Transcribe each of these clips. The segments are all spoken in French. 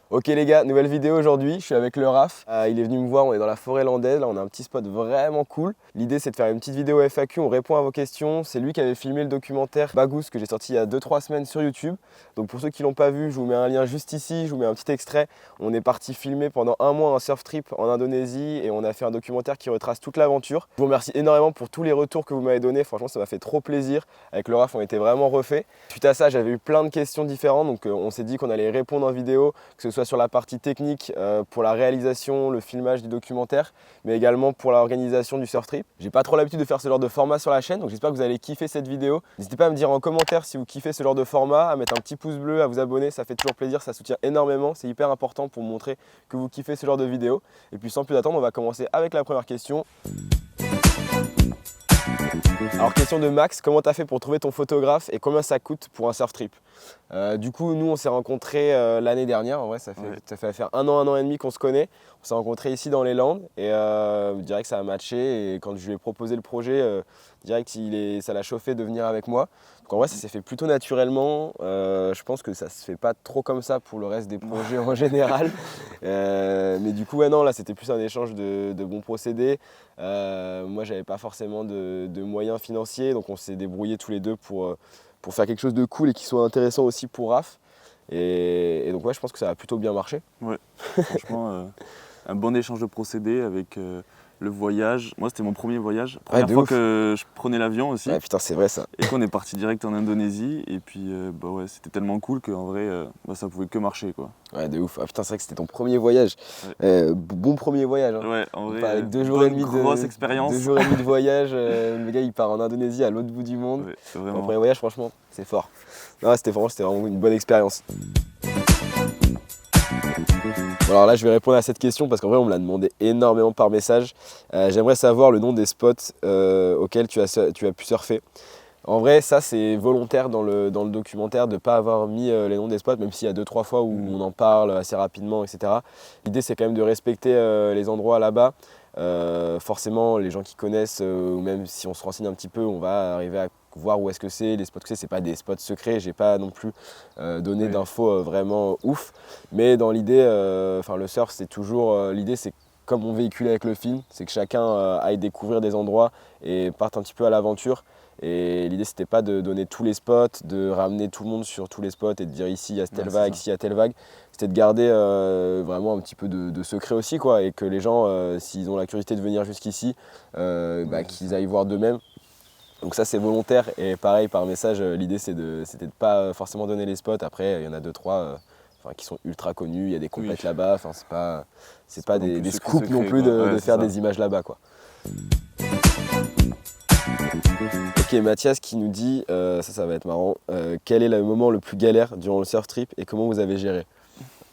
Ok les gars, nouvelle vidéo aujourd'hui, je suis avec le Raf. Il est venu me voir, on est dans la forêt landaise, là on a un petit spot vraiment cool. L'idée c'est de faire une petite vidéo FAQ, on répond à vos questions. C'est lui qui avait filmé le documentaire Bagous que j'ai sorti il y a 2-3 semaines sur YouTube. Donc pour ceux qui l'ont pas vu, je vous mets un lien juste ici, je vous mets un petit extrait. On est parti filmer pendant un mois un surf trip en Indonésie et on a fait un documentaire qui retrace toute l'aventure. Je vous remercie énormément pour tous les retours que vous m'avez donnés, franchement ça m'a fait trop plaisir. Avec le Raf on était vraiment refait. Suite à ça j'avais eu plein de questions différentes, donc on s'est dit qu'on allait répondre en vidéo, que ce soit sur la partie technique, pour la réalisation, le filmage du documentaire, mais également pour l'organisation du surf trip. J'ai pas trop l'habitude de faire ce genre de format sur la chaîne, donc j'espère que vous allez kiffer cette vidéo. N'hésitez pas à me dire en commentaire si vous kiffez ce genre de format, à mettre un petit pouce bleu, à vous abonner, ça fait toujours plaisir, ça soutient énormément, c'est hyper important pour montrer que vous kiffez ce genre de vidéo. Et puis sans plus attendre, on va commencer avec la première question. Alors question de Max, comment t'as fait pour trouver ton photographe et combien ça coûte pour un surf trip? Du coup nous on s'est rencontrés l'année dernière, en vrai ça fait faire un an et demi qu'on se connaît. On s'est rencontrés ici dans les Landes et je dirais que ça a matché, et quand je lui ai proposé le projet, je dirais que ça l'a chauffé de venir avec moi. Donc en vrai ça s'est fait plutôt naturellement, je pense que ça se fait pas trop comme ça pour le reste des projets en général. Mais du coup ouais, non, là c'était plus un échange de bons procédés. Moi j'avais pas forcément de moyens financiers, donc on s'est débrouillés tous les deux pour faire quelque chose de cool et qui soit intéressant aussi pour Raph. Et donc ouais, je pense que ça a plutôt bien marché. Ouais, franchement, un bon échange de procédés avec le voyage. Moi, c'était mon premier voyage. Première fois que je prenais l'avion aussi. Ouais, putain, c'est vrai ça. Et qu'on est parti direct en Indonésie. Et puis, bah ouais, c'était tellement cool qu'en vrai, ça pouvait que marcher, quoi. Ouais, de ouf. Ah putain, c'est vrai que c'était ton premier voyage. Ouais. Bon premier voyage. Hein. Ouais, en vrai, avec 2 jours et demi grosse expérience. 2 jours et demi de voyage. Le gars, il part en Indonésie, à l'autre bout du monde. Ouais, c'est vraiment... Mon premier voyage, franchement, c'est fort. Non, c'était vraiment une bonne expérience. Alors là, je vais répondre à cette question parce qu'en vrai, on me l'a demandé énormément par message. J'aimerais savoir le nom des spots auxquels tu as pu surfer. En vrai, ça c'est volontaire dans le documentaire de ne pas avoir mis les noms des spots, même s'il y a 2-3 fois où on en parle assez rapidement, etc. L'idée c'est quand même de respecter les endroits là-bas. Forcément, les gens qui connaissent, ou même si on se renseigne un petit peu, on va arriver à voir où est-ce que c'est. Les spots que c'est pas des spots secrets, j'ai pas non plus donné d'infos vraiment ouf. Mais dans l'idée, le surf c'est toujours, l'idée c'est comme on véhicule avec le film, c'est que chacun aille découvrir des endroits et parte un petit peu à l'aventure. Et l'idée c'était pas de donner tous les spots, de ramener tout le monde sur tous les spots et de dire ici il y a telle vague, ici il y a telle vague. C'était de garder vraiment un petit peu de secret aussi, quoi, et que les gens, s'ils ont la curiosité de venir jusqu'ici, qu'ils aillent voir d'eux-mêmes. Donc ça c'est volontaire, et pareil par message, l'idée c'était de pas forcément donner les spots. Après il y en a 2-3 qui sont ultra connus, il y a des compètes là-bas, c'est pas des scoops secret, non plus de faire des images là-bas, quoi. Ok, Mathias qui nous dit, ça va être marrant, quel est le moment le plus galère durant le surf trip et comment vous avez géré?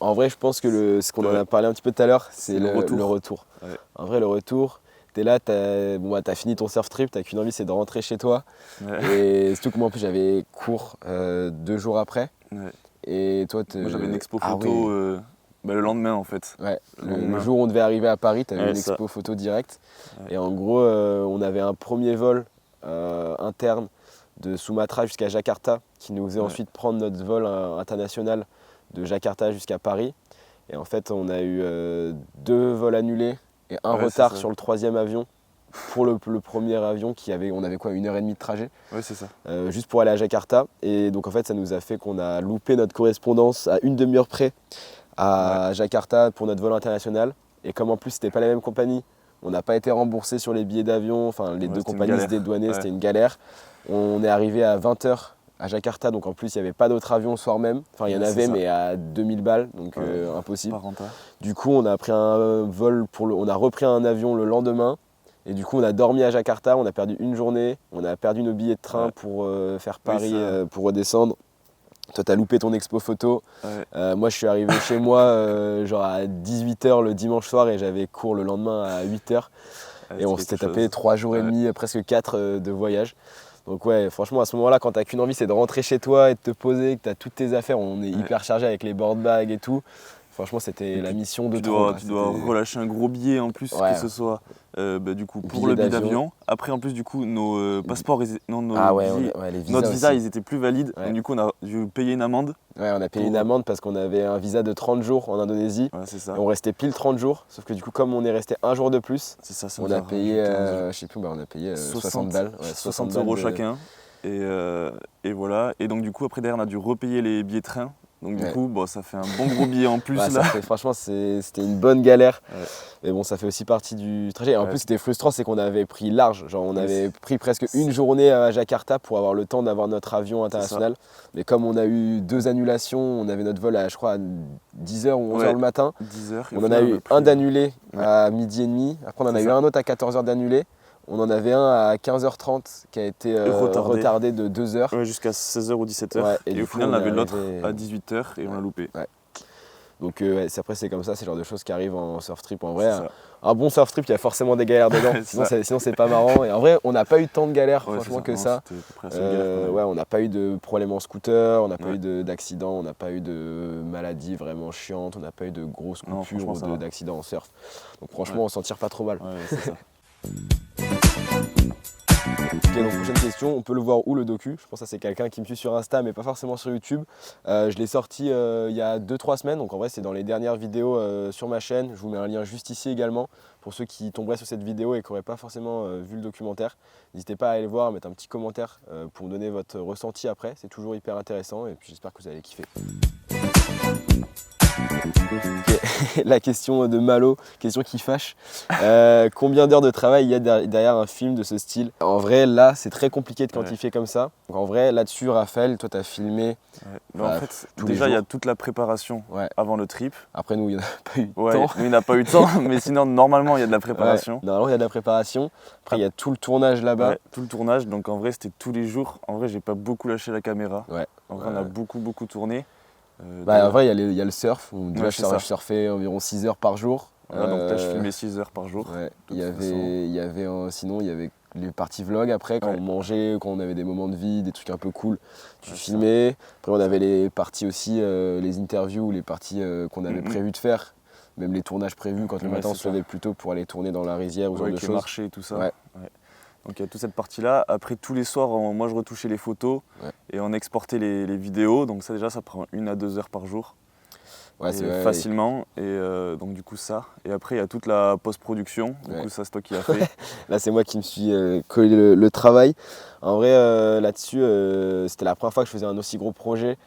En vrai, je pense que ce qu'on en a parlé un petit peu tout à l'heure, c'est le retour. Ouais. En vrai, le retour, t'es là, t'as fini ton surf trip, t'as qu'une envie, c'est de rentrer chez toi. Ouais. Et surtout que moi, en plus, j'avais cours 2 jours après. Ouais. Et toi, moi, j'avais une expo photo le lendemain, en fait. Ouais, le jour où on devait arriver à Paris, t'avais une expo photo directe. Ouais. Et en gros, on avait un premier vol interne de Sumatra jusqu'à Jakarta qui nous faisait ensuite prendre notre vol international de Jakarta jusqu'à Paris. Et en fait on a eu 2 vols annulés et un retard sur le 3e avion pour le premier avion on avait quoi, 1h30 de trajet. Ouais, c'est ça. Juste pour aller à Jakarta. Et donc en fait ça nous a fait qu'on a loupé notre correspondance à une demi-heure près à Jakarta pour notre vol international. Et comme en plus c'était pas la même compagnie, on n'a pas été remboursé sur les billets d'avion, les 2 compagnies se dédouanaient, c'était une galère. On est arrivé à 20h à Jakarta, donc en plus il n'y avait pas d'autres avions le soir même. Enfin il y en avait mais à 2000 balles, donc impossible. Du coup on a pris un vol, on a repris un avion le lendemain. Et du coup on a dormi à Jakarta, on a perdu une journée, on a perdu nos billets de train pour faire Paris, pour redescendre. Toi t'as loupé ton expo photo, moi je suis arrivé chez moi genre à 18h le dimanche soir et j'avais cours le lendemain à 8h. Et on s'était tapé 3 jours et demi, presque 4 de voyage. Donc ouais, franchement à ce moment-là, quand t'as qu'une envie, c'est de rentrer chez toi et de te poser, que t'as toutes tes affaires, on est hyper chargé avec les board bags et tout. Franchement, c'était la mission de tu trop. Tu dois relâcher un gros billet en plus, que ce soit du coup pour le billet d'avion. Après, en plus, du coup, nos passeports, notre visa, ils étaient plus valides. Ouais. Donc, du coup, on a dû payer une amende. Ouais, on a payé une amende parce qu'on avait un visa de 30 jours en Indonésie. Ouais, c'est ça. Et on restait pile 30 jours. Sauf que du coup, comme on est resté un jour de plus, on a payé, je sais plus, on a payé 60 balles. Ouais, 60 € chacun. Et voilà. Et donc, du coup, après, derrière, on a dû repayer les billets de train. Donc du coup, ça fait un bon gros billet en plus. Là. Franchement, c'était une bonne galère. Ouais. Mais bon, ça fait aussi partie du trajet. Et en plus, c'était frustrant, c'est qu'on avait pris large. Genre, on avait pris presque une journée à Jakarta pour avoir le temps d'avoir notre avion international. Mais comme on a eu 2 annulations, on avait notre vol à, je crois, à 10h ou 11h le matin. 10h. On en a eu un d'annulé à midi et demi. Après, on en a eu un autre à 14h d'annulé. On en avait un à 15h30 qui a été retardé de 2h. Ouais, jusqu'à 16h ou 17h. Ouais, et au final, on avait l'autre à 18h et on l'a loupé. Ouais. Donc après, c'est comme ça, c'est le genre de choses qui arrivent en surf trip. En vrai, un bon surf trip, il y a forcément des galères dedans. sinon, c'est pas marrant. Et en vrai, on n'a pas eu tant de galères, franchement, que ça. On n'a pas eu de problème en scooter, on n'a pas eu d'accident, on n'a pas eu de maladie vraiment chiante, on n'a pas eu de grosses coupures ou d'accidents en surf. Donc franchement, on s'en tire pas trop mal. Ouais, c'est ça. Ok, donc prochaine question, on peut le voir où le docu? Je pense que c'est quelqu'un qui me suit sur Insta mais pas forcément sur YouTube. Je l'ai sorti il y a 2-3 semaines, donc en vrai c'est dans les dernières vidéos sur ma chaîne. Je vous mets un lien juste ici également pour ceux qui tomberaient sur cette vidéo et qui n'auraient pas forcément vu le documentaire. N'hésitez pas à aller le voir, mettre un petit commentaire pour me donner votre ressenti après, c'est toujours hyper intéressant et puis j'espère que vous allez kiffer. Okay. La question de Malo, question qui fâche. Combien d'heures de travail il y a derrière un film de ce style? En vrai, là, c'est très compliqué de quantifier comme ça. Donc, en vrai, là-dessus, Raphaël, toi, tu as filmé. En fait, déjà, il y a toute la préparation avant le trip. Après, nous, il n'y en a pas eu de temps. Nous, il n'y a pas eu de temps, mais sinon, normalement, il y a de la préparation. Normalement, il y a de la préparation. Après, il y a tout le tournage là-bas. Tout le tournage. Donc, en vrai, c'était tous les jours. En vrai, j'ai pas beaucoup lâché la caméra. En vrai, on a beaucoup tourné. En vrai, il y a le surf. Déjà, je surfais environ 6 heures par jour. Donc là, je filmais 6 heures par jour. Sinon, il y avait les parties vlog après, quand on mangeait, quand on avait des moments de vie, des trucs un peu cool. Tu filmais. Après, on avait les parties aussi, les interviews, les parties qu'on avait prévu de faire. Même les tournages prévus quand le matin on se levait plus tôt pour aller tourner dans la rizière ou ce genre de choses. Les marchés et tout ça. Donc il y a toute cette partie-là. Après, tous les soirs, moi je retouchais les photos et on exportait les vidéos. Donc ça déjà, ça prend 1 à 2 heures par jour. Facilement. Et donc du coup ça. Et après, il y a toute la post-production. Du coup, ça, c'est toi qui l'as fait. Là, c'est moi qui me suis collé le travail. En vrai, là-dessus, c'était la première fois que je faisais un aussi gros projet.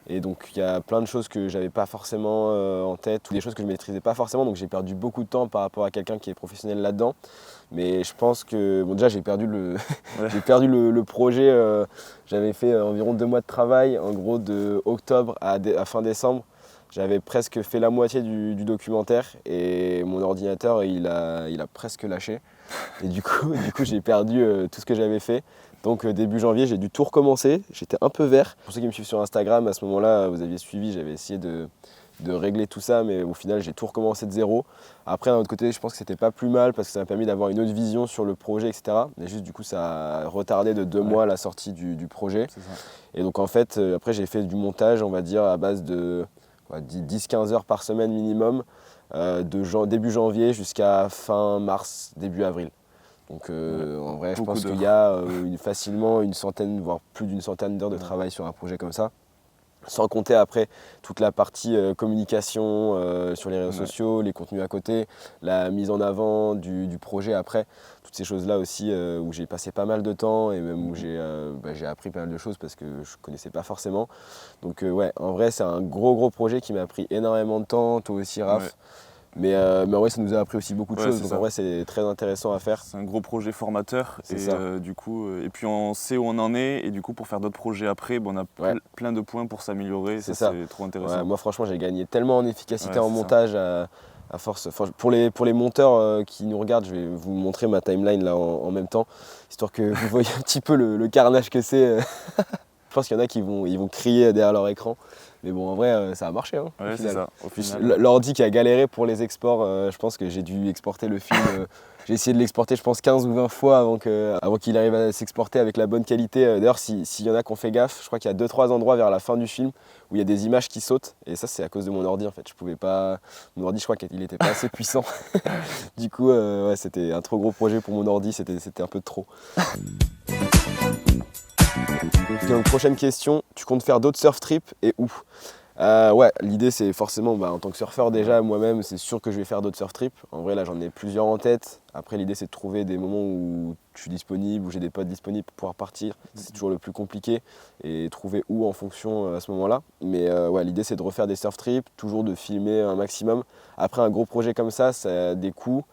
Et donc il y a plein de choses que j'avais pas forcément en tête, ou des choses que je maîtrisais pas forcément, donc j'ai perdu beaucoup de temps par rapport à quelqu'un qui est professionnel là-dedans. Mais je pense que, déjà j'ai perdu le projet, j'avais fait environ 2 mois de travail, en gros de octobre à fin décembre. J'avais presque fait la moitié du documentaire et mon ordinateur il a presque lâché. Et du coup j'ai perdu tout ce que j'avais fait. Donc début janvier, j'ai dû tout recommencer. J'étais un peu vert. Pour ceux qui me suivent sur Instagram, à ce moment-là, vous aviez suivi, j'avais essayé de régler tout ça, mais au final, j'ai tout recommencé de zéro. Après, d'un autre côté, je pense que c'était pas plus mal parce que ça m'a permis d'avoir une autre vision sur le projet, etc. Mais juste, du coup, ça a retardé de 2 mois la sortie du projet. Et donc, en fait, après, j'ai fait du montage, on va dire, à base de 10-15 heures par semaine minimum, début janvier jusqu'à fin mars, début avril. Donc en vrai, je pense qu'il y a facilement une centaine, voire plus d'une centaine d'heures de travail sur un projet comme ça. Sans compter après toute la partie communication sur les réseaux sociaux, les contenus à côté, la mise en avant du projet après. Toutes ces choses-là aussi où j'ai passé pas mal de temps et même où j'ai appris pas mal de choses parce que je ne connaissais pas forcément. Donc en vrai, c'est un gros projet qui m'a pris énormément de temps, toi aussi Raph. Mais en vrai, ça nous a appris aussi beaucoup de choses. Donc en vrai, c'est très intéressant à faire. C'est un gros projet formateur. Et puis on sait où on en est. Et du coup, pour faire d'autres projets après, on a plein de points pour s'améliorer. C'est trop intéressant. Moi, franchement, j'ai gagné tellement en efficacité en montage à force. Pour les monteurs qui nous regardent, je vais vous montrer ma timeline là en même temps, histoire que vous voyez un petit peu le carnage que c'est. Je pense qu'il y en a qui vont crier derrière leur écran. Mais bon, en vrai, ça a marché. Hein, ouais, c'est ça. Au final. L'ordi qui a galéré pour les exports, je pense que j'ai dû exporter le film. J'ai essayé de l'exporter, je pense, 15 ou 20 fois avant qu'il arrive à s'exporter avec la bonne qualité. D'ailleurs, s'il y en a qui ont fait gaffe, je crois qu'il y a 2-3 endroits vers la fin du film où il y a des images qui sautent. Et ça, c'est à cause de mon ordi, en fait. Je pouvais pas... Mon ordi, je crois qu'il n'était pas assez puissant. Du coup, ouais, c'était un trop gros projet pour mon ordi, c'était un peu trop. Donc, prochaine question, tu comptes faire d'autres surf trips et où? Ouais, l'idée c'est forcément, en tant que surfeur déjà, moi-même, c'est sûr que je vais faire d'autres surf trips. En vrai, là, j'en ai plusieurs en tête. Après, l'idée c'est de trouver des moments où je suis disponible, où j'ai des potes disponibles pour pouvoir partir. C'est toujours le plus compliqué et trouver où en fonction à ce moment-là. Mais ouais, l'idée c'est de refaire des surf trips, toujours de filmer un maximum. Après, un gros projet comme ça a des coûts.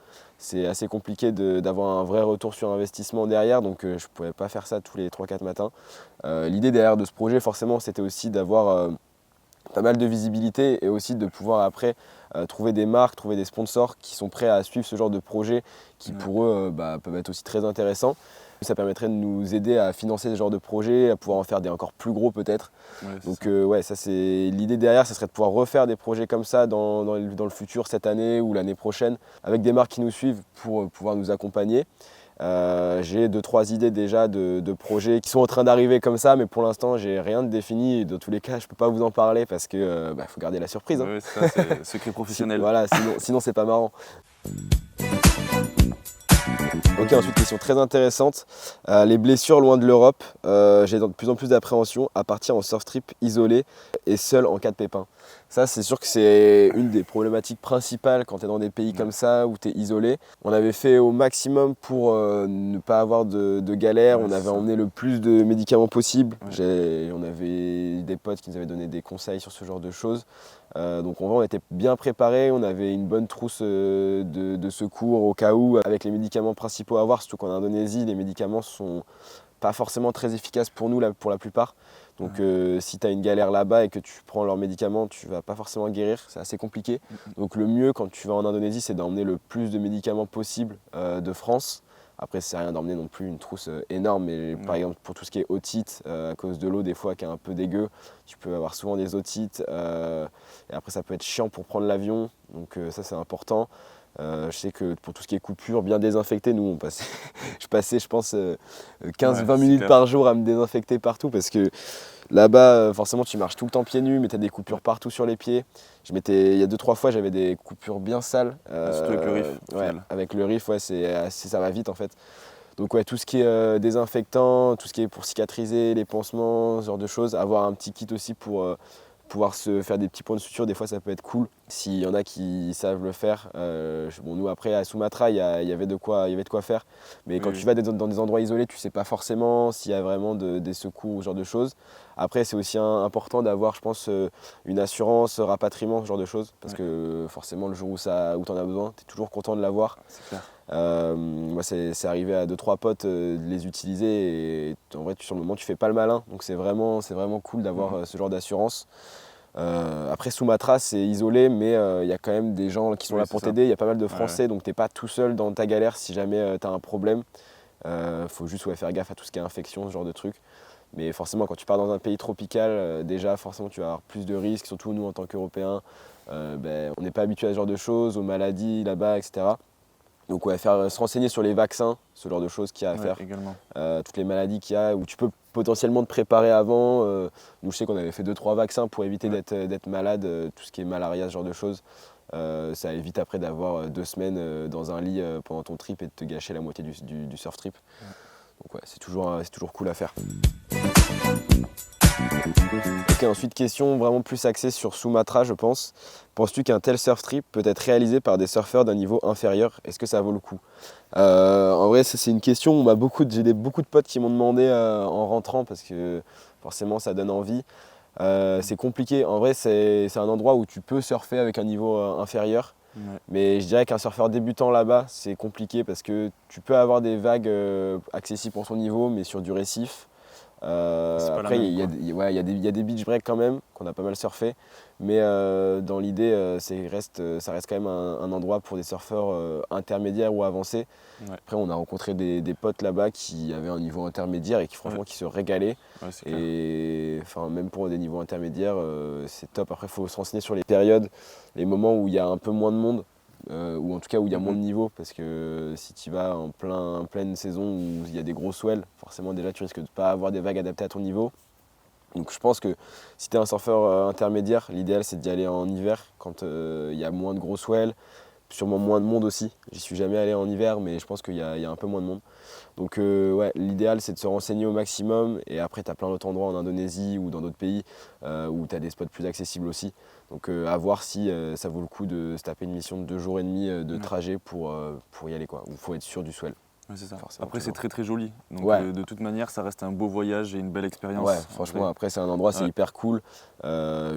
C'est assez compliqué d'avoir un vrai retour sur investissement derrière, donc je ne pouvais pas faire ça tous les 3-4 matins. L'idée derrière de ce projet, forcément, c'était aussi d'avoir pas mal de visibilité et aussi de pouvoir après trouver des marques, trouver des sponsors qui sont prêts à suivre ce genre de projet qui pour eux peuvent être aussi très intéressants. Ça permettrait de nous aider à financer ce genre de projet, à pouvoir en faire des encore plus gros peut-être. Ouais, donc ouais, ça c'est l'idée derrière, ça serait de pouvoir refaire des projets comme ça dans le futur, cette année ou l'année prochaine, avec des marques qui nous suivent pour pouvoir nous accompagner. J'ai 2-3 idées déjà de projets qui sont en train d'arriver comme ça, mais pour l'instant j'ai rien de défini et dans tous les cas je peux pas vous en parler parce que faut garder la surprise. Hein. Ouais, ça c'est secret professionnel. Voilà, sinon c'est pas marrant. Ok, ensuite question très intéressante. Les blessures loin de l'Europe. J'ai de plus en plus d'appréhension à partir en surf trip isolé et seul en cas de pépin. Ça, c'est sûr que c'est une des problématiques principales quand tu es dans des pays comme ça où tu es isolé. On avait fait au maximum pour ne pas avoir de galère. On avait emmené le plus de médicaments possible. On avait des potes qui nous avaient donné des conseils sur ce genre de choses. Donc en vrai, on était bien préparés. On avait une bonne trousse de secours au cas où avec les médicaments principaux à avoir. Surtout qu'en Indonésie, les médicaments sont pas forcément très efficaces pour nous pour la plupart. Donc si tu as une galère là-bas et que tu prends leurs médicaments, tu vas pas forcément guérir, c'est assez compliqué. Donc le mieux quand tu vas en Indonésie, c'est d'emmener le plus de médicaments possible de France. Après, c'est rien d'emmener non plus une trousse énorme, mais par exemple pour tout ce qui est otite, à cause de l'eau des fois qui est un peu dégueu, tu peux avoir souvent des otites. Et après, ça peut être chiant pour prendre l'avion, donc ça c'est important. Je sais que pour tout ce qui est coupure, bien désinfecté, nous je passais je pense 15-20 minutes par jour à me désinfecter partout parce que là-bas forcément tu marches tout le temps pieds nus mais tu as des coupures partout sur les pieds. Il y a 2-3 fois j'avais des coupures bien sales. Surtout avec le riff. Avec le riff, ça va vite en fait. Donc ouais, tout ce qui est désinfectant, tout ce qui est pour cicatriser, les pansements, ce genre de choses, avoir un petit kit aussi pour pouvoir se faire des petits points de suture, des fois ça peut être cool s'il y en a qui savent le faire. Nous après à Sumatra il y avait de quoi faire, mais quand tu vas dans des endroits isolés tu sais pas forcément s'il y a vraiment des secours ou ce genre de choses. Après c'est aussi important d'avoir je pense une assurance, rapatriement, ce genre de choses, parce que forcément le jour où tu en as besoin, tu es toujours content de l'avoir. C'est clair. Moi c'est arrivé à 2-3 potes de les utiliser et en vrai sur le moment tu fais pas le malin, donc c'est vraiment cool d'avoir ce genre d'assurance. Après Sumatra c'est isolé mais il y a quand même des gens qui sont là pour t'aider, il y a pas mal de Français donc t'es pas tout seul dans ta galère si jamais tu as un problème. Faut juste faire gaffe à tout ce qui est infection, ce genre de trucs. Mais forcément quand tu pars dans un pays tropical, déjà forcément tu vas avoir plus de risques, surtout nous en tant qu'Européens, on n'est pas habitué à ce genre de choses, aux maladies là-bas, etc. Donc se renseigner sur les vaccins, ce genre de choses qu'il y a à faire, toutes les maladies qu'il y a, où tu peux potentiellement te préparer avant. Nous je sais qu'on avait fait 2-3 vaccins pour éviter d'être malade, tout ce qui est malaria, ce genre de choses. Ça évite après d'avoir 2 semaines dans un lit pendant ton trip et de te gâcher la moitié du surf trip. Donc ouais, c'est toujours cool à faire. Ok, ensuite question vraiment plus axée sur Sumatra je pense. Penses-tu qu'un tel surf trip peut être réalisé par des surfeurs d'un niveau inférieur? Est-ce que ça vaut le coup? En vrai c'est une question, j'ai beaucoup de potes qui m'ont demandé en rentrant parce que forcément ça donne envie. C'est compliqué, en vrai c'est un endroit où tu peux surfer avec un niveau inférieur. Mais je dirais qu'un surfeur débutant là-bas c'est compliqué parce que tu peux avoir des vagues accessibles pour ton niveau mais sur du récif. Après, il y a des beach breaks quand même, qu'on a pas mal surfé. Mais dans l'idée, ça reste quand même un endroit pour des surfeurs intermédiaires ou avancés. Ouais. Après, on a rencontré des potes là-bas qui avaient un niveau intermédiaire et qui franchement qui se régalaient. Ouais, c'est Et même pour des niveaux intermédiaires, c'est top. Après, il faut se renseigner sur les périodes, les moments où il y a un peu moins de monde. Ou en tout cas où il y a moins de niveau, parce que si tu vas en pleine saison où il y a des gros swells, forcément déjà tu risques de ne pas avoir des vagues adaptées à ton niveau. Donc je pense que si tu es un surfeur intermédiaire, l'idéal c'est d'y aller en hiver quand il y a moins de gros swells, sûrement moins de monde aussi. J'y suis jamais allé en hiver, mais je pense qu'il y a un peu moins de monde. Donc ouais, l'idéal c'est de se renseigner au maximum, et après tu as plein d'autres endroits en Indonésie ou dans d'autres pays où tu as des spots plus accessibles aussi. Donc à voir si ça vaut le coup de se taper une mission de 2 jours et demi de trajet pour y aller, quoi. Il faut être sûr du swell. Ouais, c'est ça. Après c'est très joli, donc de toute manière ça reste un beau voyage et une belle expérience. Ouais, franchement après c'est un endroit, c'est hyper cool.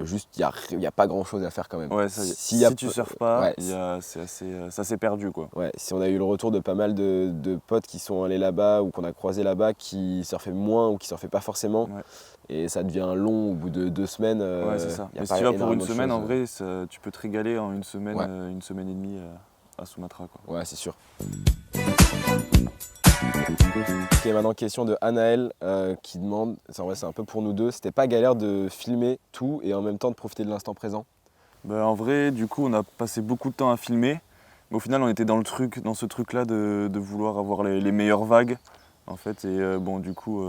Juste il n'y a pas grand chose à faire quand même. Ouais, si tu surfes pas, ça s'est perdu, quoi. Ouais, si on a eu le retour de pas mal de potes qui sont allés là-bas ou qu'on a croisé là-bas qui surfaient moins ou qui surfaient pas forcément. Ouais. Et ça devient long au bout de 2 semaines. Ouais, c'est ça. Mais si tu vas pour une semaine, en vrai, tu peux te régaler en une semaine et demie à Sumatra, quoi. Ouais, c'est sûr. Ok, maintenant question de Anaël qui demande, en vrai c'est un peu pour nous deux, c'était pas galère de filmer tout et en même temps de profiter de l'instant présent? En vrai, du coup, on a passé beaucoup de temps à filmer, mais au final, on était dans ce truc-là de vouloir avoir les meilleures vagues, en fait, et du coup...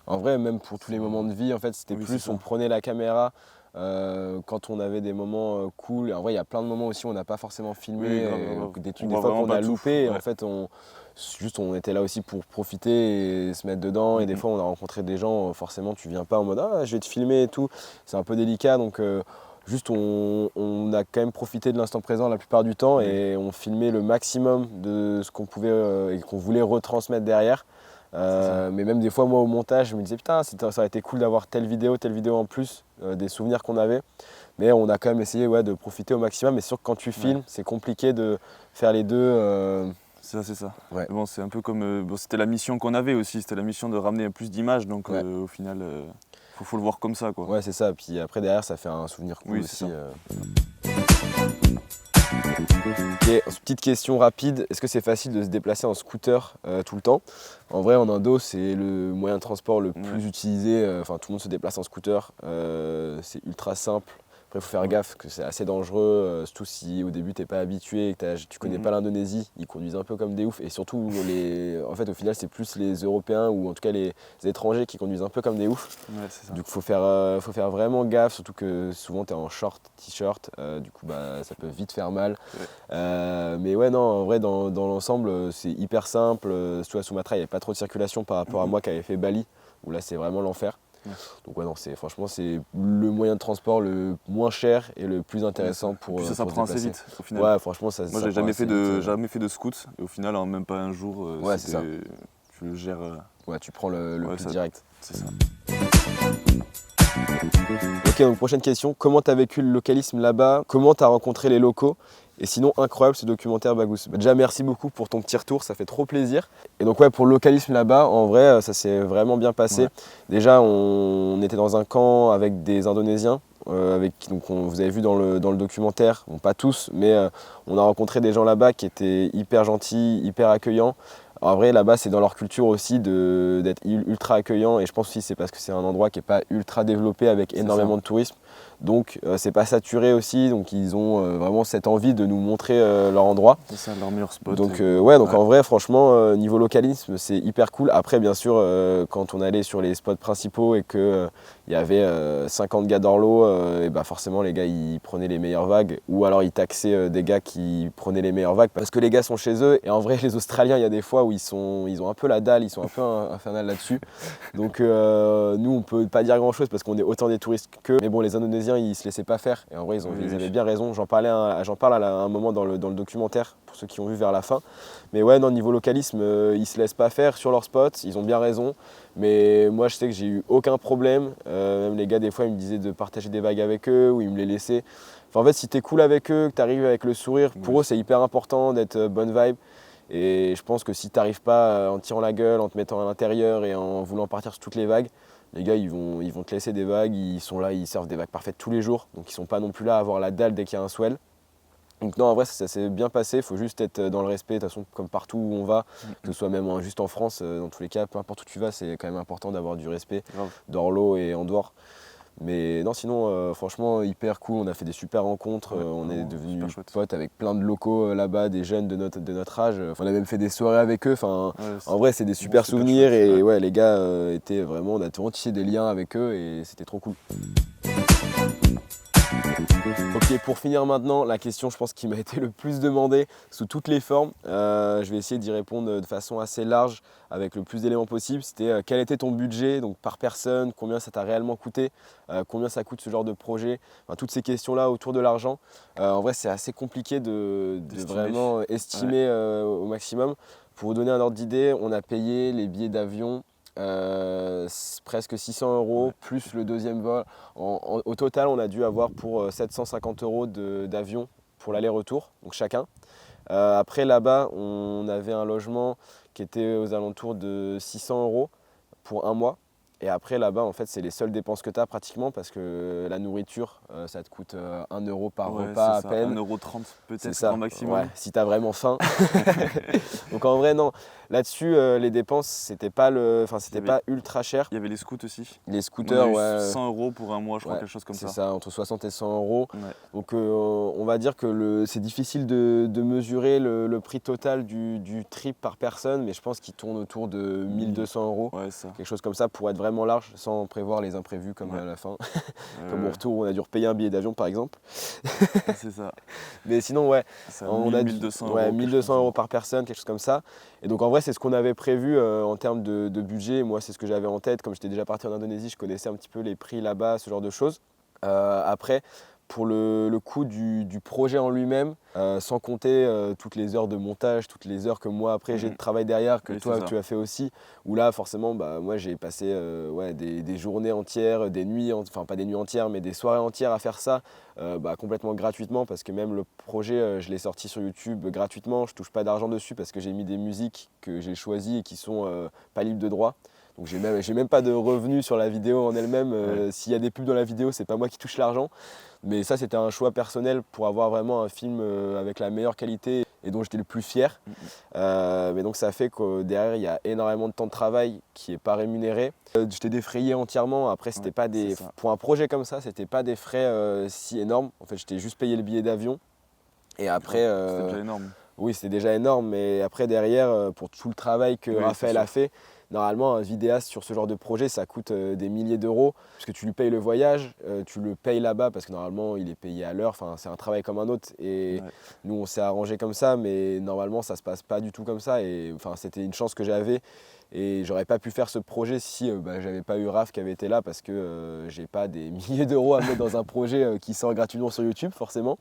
En vrai, même pour tous les moments de vie, en fait, c'était plus, on prenait la caméra quand on avait des moments cool. En vrai, il y a plein de moments aussi où on n'a pas forcément filmé, des trucs des fois qu'on a loupé, et en fait, on était là aussi pour profiter et se mettre dedans. Et des fois, on a rencontré des gens, forcément, tu viens pas en mode « Ah, je vais te filmer » et tout. C'est un peu délicat, donc juste on a quand même profité de l'instant présent la plupart du temps et on filmait le maximum de ce qu'on pouvait et qu'on voulait retransmettre derrière. Mais même des fois, moi au montage, je me disais putain, ça aurait été cool d'avoir telle vidéo en plus, des souvenirs qu'on avait. Mais on a quand même essayé de profiter au maximum. Mais sûr que quand tu filmes, c'est compliqué de faire les deux. C'est ça. Ouais. Bon, c'est un peu comme. C'était la mission qu'on avait aussi, c'était la mission de ramener plus d'images. Donc au final, faut le voir comme ça, quoi. Ouais, c'est ça. Puis après, derrière, ça fait un souvenir cool aussi. Ok, petite question rapide, est-ce que c'est facile de se déplacer en scooter tout le temps? En vrai, en Indo, c'est le moyen de transport le plus utilisé, tout le monde se déplace en scooter, c'est ultra simple. Après, il faut faire gaffe, que c'est assez dangereux, surtout si au début, tu n'es pas habitué et que tu connais pas l'Indonésie. Ils conduisent un peu comme des oufs. Et surtout, en fait, au final, c'est plus les Européens ou en tout cas les étrangers qui conduisent un peu comme des oufs. Ouais, c'est ça. Du coup, faut faire vraiment gaffe, surtout que souvent, tu es en short, t-shirt. Du coup, ça peut vite faire mal. Ouais. Mais ouais, non, en vrai, dans l'ensemble, c'est hyper simple. Surtout à Sumatra, il n'y avait pas trop de circulation par rapport à moi qui avait fait Bali, où là, c'est vraiment l'enfer. Ouais. Donc ouais, non, franchement c'est le moyen de transport le moins cher et le plus intéressant pour. Puis ça prend assez vite au final. Ouais, franchement ça. Moi j'ai jamais fait de scout et au final en même pas un jour, c'est ça. Tu le gères. Ouais, tu prends le plus direct. C'est ça. Ok, donc prochaine question. Comment tu as vécu le localisme là-bas? Comment tu as rencontré les locaux? Et sinon, incroyable ce documentaire Bagous. Déjà, merci beaucoup pour ton petit retour, ça fait trop plaisir. Et donc ouais, pour le localisme là-bas, en vrai, ça s'est vraiment bien passé. Ouais. Déjà, on était dans un camp avec des Indonésiens, vous avez vu dans le documentaire, bon, pas tous, mais on a rencontré des gens là-bas qui étaient hyper gentils, hyper accueillants. En vrai, là-bas, c'est dans leur culture aussi d'être ultra accueillant, et je pense aussi c'est parce que c'est un endroit qui n'est pas ultra développé avec énormément de tourisme. Donc c'est pas saturé aussi, donc ils ont vraiment cette envie de nous montrer leur endroit. C'est ça, leur meilleur spot. Donc en vrai franchement niveau localisme c'est hyper cool. Après bien sûr quand on allait sur les spots principaux et qu'il y avait 50 gars dans l'eau, et forcément les gars ils prenaient les meilleures vagues ou alors ils taxaient des gars qui prenaient les meilleures vagues parce que les gars sont chez eux et en vrai les Australiens il y a des fois où ils ont un peu la dalle, ils sont un peu infernal là-dessus. Donc nous on peut pas dire grand chose parce qu'on est autant des touristes qu'eux, mais bon les Indonésiens ils se laissaient pas faire et en vrai ils avaient bien raison. J'en parle à un moment dans le documentaire pour ceux qui ont vu vers la fin. Mais ouais non, niveau localisme ils se laissent pas faire sur leur spot, ils ont bien raison. Mais moi je sais que j'ai eu aucun problème, même les gars des fois ils me disaient de partager des vagues avec eux ou ils me les laissaient. Enfin, en fait si t'es cool avec eux, que t'arrives avec le sourire, pour eux c'est hyper important d'être bonne vibe. Et je pense que si tu n'arrives pas en tirant la gueule, en te mettant à l'intérieur et en voulant partir sur toutes les vagues, les gars ils vont te laisser des vagues, ils sont là, ils servent des vagues parfaites tous les jours, donc ils sont pas non plus là à avoir la dalle dès qu'il y a un swell. Donc non, en vrai ça s'est bien passé, il faut juste être dans le respect, de toute façon comme partout où on va, que ce soit même juste en France, dans tous les cas, peu importe où tu vas, c'est quand même important d'avoir du respect, dans l'eau et en dehors. Mais non, sinon, franchement, hyper cool. On a fait des super rencontres. On est devenus potes avec plein de locaux là-bas, des jeunes de notre âge. Enfin, on a même fait des soirées avec eux. Enfin, en vrai, c'est des super souvenirs. Et ouais, les gars étaient vraiment. On a tissé des liens avec eux et c'était trop cool. Ok, pour finir maintenant, la question je pense qui m'a été le plus demandée sous toutes les formes, je vais essayer d'y répondre de façon assez large avec le plus d'éléments possible. C'était quel était ton budget donc par personne, combien ça t'a réellement coûté, combien ça coûte ce genre de projet, enfin, toutes ces questions-là autour de l'argent. En vrai c'est assez compliqué de vraiment estimer au maximum. Pour vous donner un ordre d'idée, on a payé les billets d'avion presque 600 € plus le deuxième vol. Au total, on a dû avoir pour 750 € d'avion pour l'aller-retour, donc chacun. Après, là-bas, on avait un logement qui était aux alentours de 600 € pour un mois. Et après, là-bas, en fait, c'est les seules dépenses que tu as pratiquement parce que la nourriture, ça te coûte 1 € par repas à peine. 1,30 € peut-être au maximum. Ouais, si tu as vraiment faim. Donc en vrai, non. Là-dessus, les dépenses, c'était pas ultra cher. Il y avait les scouts aussi. Les scooters, on a eu 100 € pour un mois, je crois, quelque chose comme ça. C'est ça, entre 60 et 100 €. Ouais. Donc on va dire que c'est difficile de mesurer le prix total du trip par personne, mais je pense qu'il tourne autour de 1200 €. Ouais, ça. Quelque chose comme ça pour être vraiment large, sans prévoir les imprévus comme à la fin. Comme au retour, on a dû repayer un billet d'avion par exemple. C'est ça. Mais sinon, on a 1200 € 1200 € par personne, quelque chose comme ça. Et donc en vrai, c'est ce qu'on avait prévu en termes de budget. Moi, c'est ce que j'avais en tête. Comme j'étais déjà parti en Indonésie, je connaissais un petit peu les prix là-bas, ce genre de choses. Après, pour le coût du projet en lui-même, sans compter toutes les heures de montage, toutes les heures que moi après j'ai de travail derrière, que toi tu as fait aussi, où là forcément moi j'ai passé des journées entières, des nuits, enfin pas des nuits entières mais des soirées entières à faire ça complètement gratuitement parce que même le projet je l'ai sorti sur YouTube gratuitement, je touche pas d'argent dessus parce que j'ai mis des musiques que j'ai choisies et qui sont pas libres de droit. Donc j'ai même pas de revenus sur la vidéo en elle-même. S'il y a des pubs dans la vidéo, c'est pas moi qui touche l'argent. Mais ça, c'était un choix personnel pour avoir vraiment un film avec la meilleure qualité et dont j'étais le plus fier. Mais donc ça fait que derrière, il y a énormément de temps de travail qui n'est pas rémunéré. J'étais défrayé entièrement. Après, c'était pas pour un projet comme ça, c'était pas des frais si énormes. En fait, j'étais juste payé le billet d'avion. Et après, c'était déjà énorme. Oui, c'était déjà énorme. Mais après, derrière, pour tout le travail que Raphaël a fait, normalement, un vidéaste sur ce genre de projet, ça coûte des milliers d'euros parce que tu lui payes le voyage, tu le payes là-bas parce que normalement, il est payé à l'heure. Enfin, c'est un travail comme un autre. Et nous, on s'est arrangé comme ça, mais normalement, ça se passe pas du tout comme ça. Et enfin, c'était une chance que j'avais. Et j'aurais pas pu faire ce projet si j'avais pas eu Raph qui avait été là parce que j'ai pas des milliers d'euros à mettre dans un projet qui sort gratuitement sur YouTube forcément.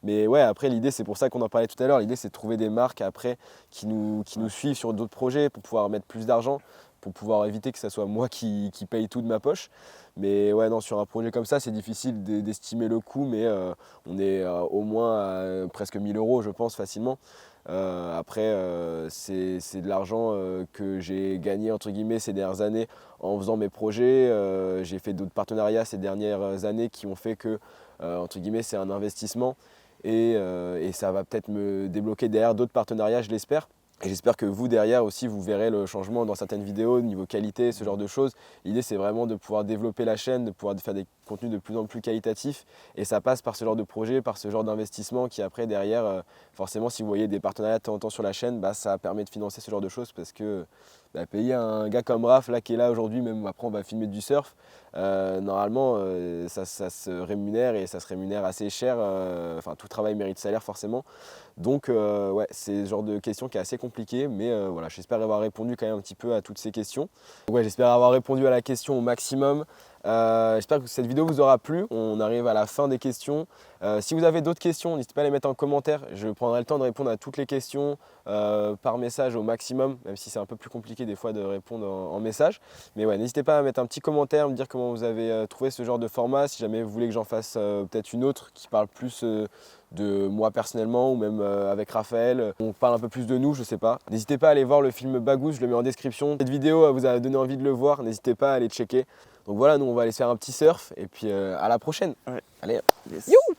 Mais ouais, après l'idée c'est pour ça qu'on en parlait tout à l'heure, l'idée c'est de trouver des marques après qui nous suivent sur d'autres projets pour pouvoir mettre plus d'argent, pour pouvoir éviter que ce soit moi qui paye tout de ma poche. Mais ouais, non, sur un projet comme ça, c'est difficile d'estimer le coût, mais on est au moins à presque 1000 € je pense facilement. Après, c'est de l'argent que j'ai gagné entre guillemets ces dernières années en faisant mes projets. J'ai fait d'autres partenariats ces dernières années qui ont fait que entre guillemets c'est un investissement et ça va peut-être me débloquer derrière d'autres partenariats, je l'espère. Et j'espère que vous derrière aussi vous verrez le changement dans certaines vidéos, niveau qualité, ce genre de choses. L'idée c'est vraiment de pouvoir développer la chaîne, de pouvoir faire des contenus de plus en plus qualitatifs. Et ça passe par ce genre de projet, par ce genre d'investissement qui après derrière, forcément si vous voyez des partenariats de temps en temps sur la chaîne, ça permet de financer ce genre de choses parce que payer un gars comme Raph là, qui est là aujourd'hui, même après on va filmer du surf, normalement ça se rémunère et ça se rémunère assez cher. Enfin tout travail mérite salaire forcément. Donc ouais, c'est le genre de question qui est assez compliqué, mais voilà, j'espère avoir répondu quand même un petit peu à toutes ces questions. Donc, ouais, j'espère avoir répondu à la question au maximum. J'espère que cette vidéo vous aura plu. On arrive à la fin des questions. Si vous avez d'autres questions, n'hésitez pas à les mettre en commentaire. Je prendrai le temps de répondre à toutes les questions par message au maximum, même si c'est un peu plus compliqué des fois de répondre en message. Mais ouais, n'hésitez pas à mettre un petit commentaire, me dire comment vous avez trouvé ce genre de format, si jamais vous voulez que j'en fasse peut-être une autre qui parle plus de moi personnellement ou même avec Raphaël. On parle un peu plus de nous, je sais pas. N'hésitez pas à aller voir le film Bagous, je le mets en description. Cette vidéo vous a donné envie de le voir, n'hésitez pas à aller checker. Donc voilà, nous on va aller se faire un petit surf et puis à la prochaine. Ouais. Allez, yes. youhou!